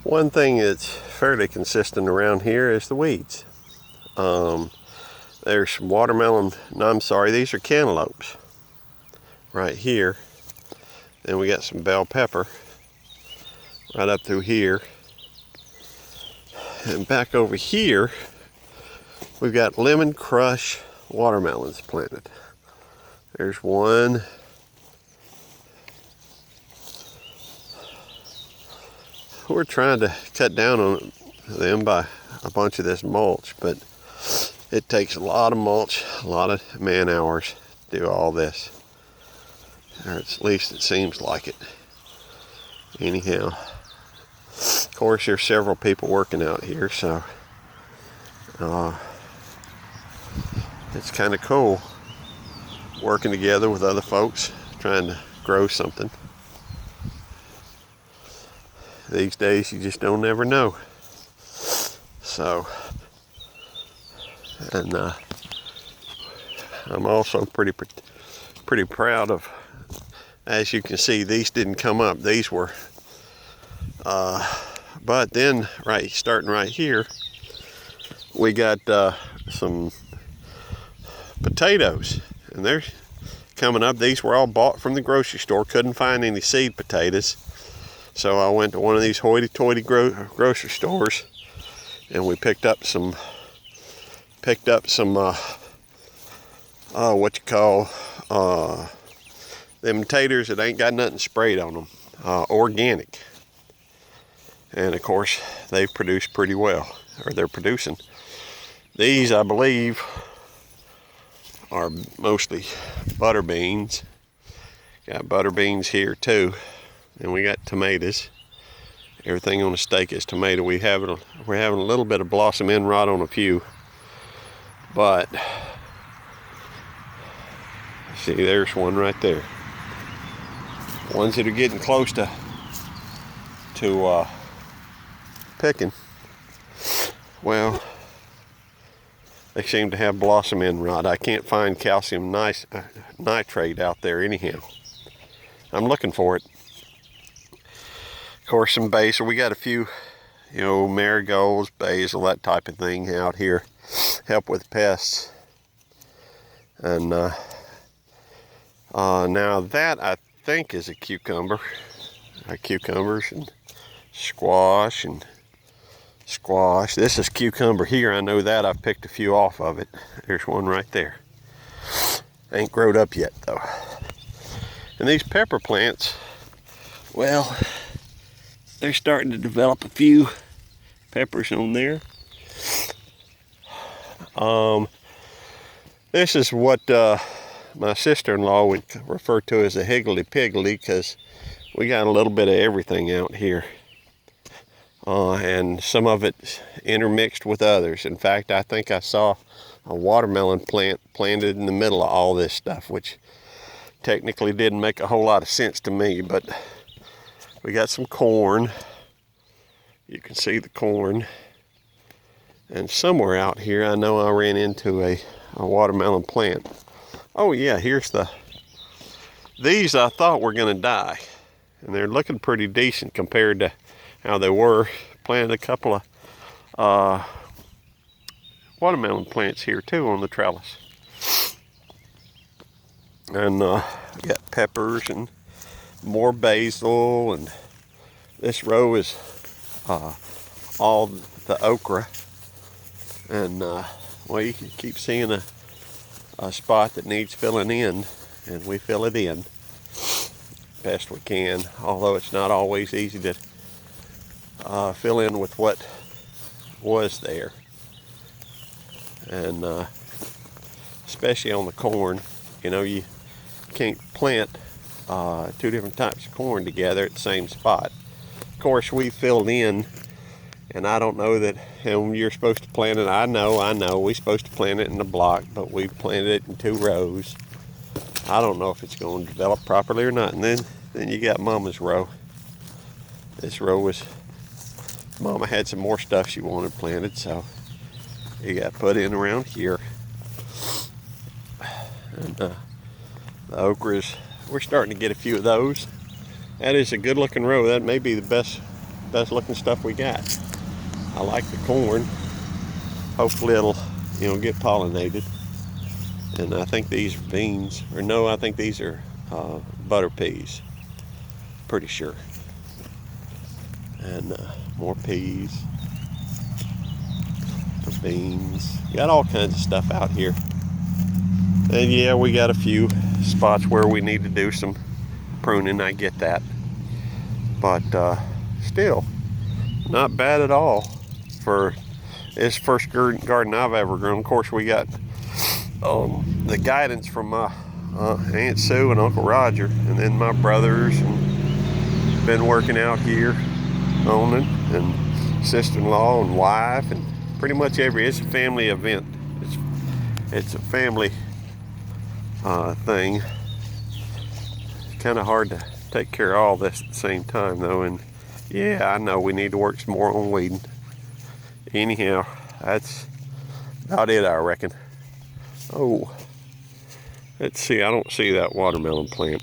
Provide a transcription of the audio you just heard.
One thing that's fairly consistent around here is the weeds. There's some watermelon, no, I'm sorry, these are cantaloupes right here. Then we got some bell pepper right up through here. And back over here, we've got lemon crush watermelons planted. There's one. We're trying to cut down on them by a bunch of this mulch, but it takes a lot of mulch, a lot of man hours to do all this. Or at least it seems like it. Anyhow, of course there's several people working out here, so it's kind of cool working together with other folks trying to grow something. These days you just don't ever know. So, and I'm also pretty proud of, as you can see, these didn't come up. These were, but then starting right here, we got some potatoes, and they're coming up. These were all bought from the grocery store. Couldn't find any seed potatoes. So I went to one of these hoity-toity grocery stores, and we picked up some what you call them taters that ain't got nothing sprayed on them, organic. And of course, they've produced pretty well, or they're producing. These, I believe, are mostly butter beans. Got butter beans here too. And we got tomatoes. Everything on the stake is tomato. We're having a little bit of blossom end rot on a few, but see, there's one right there. Ones that are getting close to picking. Well, they seem to have blossom end rot. I can't find calcium nitrate out there anyhow. I'm looking for it. Of course, some basil. We got a few, marigolds, basil, that type of thing out here. Help with pests. And now that I think is a cucumber. Cucumbers and squash and squash. This is cucumber here. I know that. I've picked a few off of it. There's one right there. Ain't growed up yet though. And these pepper plants, well, they're starting to develop a few peppers on there. This is what my sister-in-law would refer to as a higgledy-piggledy, because we got a little bit of everything out here. And some of it intermixed with others. In fact, I think I saw a watermelon plant planted in the middle of all this stuff, which technically didn't make a whole lot of sense to me, but we got some corn. You can see the corn. And somewhere out here, I know I ran into a watermelon plant. Oh yeah, here's these I thought were gonna die. And they're looking pretty decent compared to how they were. Planted a couple of watermelon plants here too on the trellis. And we got peppers and more basil, and this row is all the okra. And well, you can keep seeing a spot that needs filling in, and we fill it in best we can, although it's not always easy to fill in with what was there. And especially on the corn, you can't plant two different types of corn together at the same spot. Of course, we filled in, and I don't know that, and you're supposed to plant it. I know, we're supposed to plant it in a block, but we planted it in 2 rows. I don't know if it's going to develop properly or not. And then you got Mama's row. This row was, Mama had some more stuff she wanted planted, so it got put in around here. And the okras, we're starting to get a few of those. That is a good looking row. That may be the best looking stuff we got. I like the corn. Hopefully it'll, get pollinated. And I think these are beans, or no, I think these are butter peas. Pretty sure. And more peas, the beans. Got all kinds of stuff out here. And yeah, we got a few spots where we need to do some pruning. I get that, but still, not bad at all for this first garden I've ever grown. Of course, we got the guidance from my Aunt Sue and Uncle Roger, and then my brothers, and been working out here on it, and sister-in-law and wife, and pretty much it's a family event. It's a family thing. It's kind of hard to take care of all this at the same time, though. And yeah, I know we need to work some more on weeding. Anyhow, that's about it, I reckon. Oh, let's see. I don't see that watermelon plant.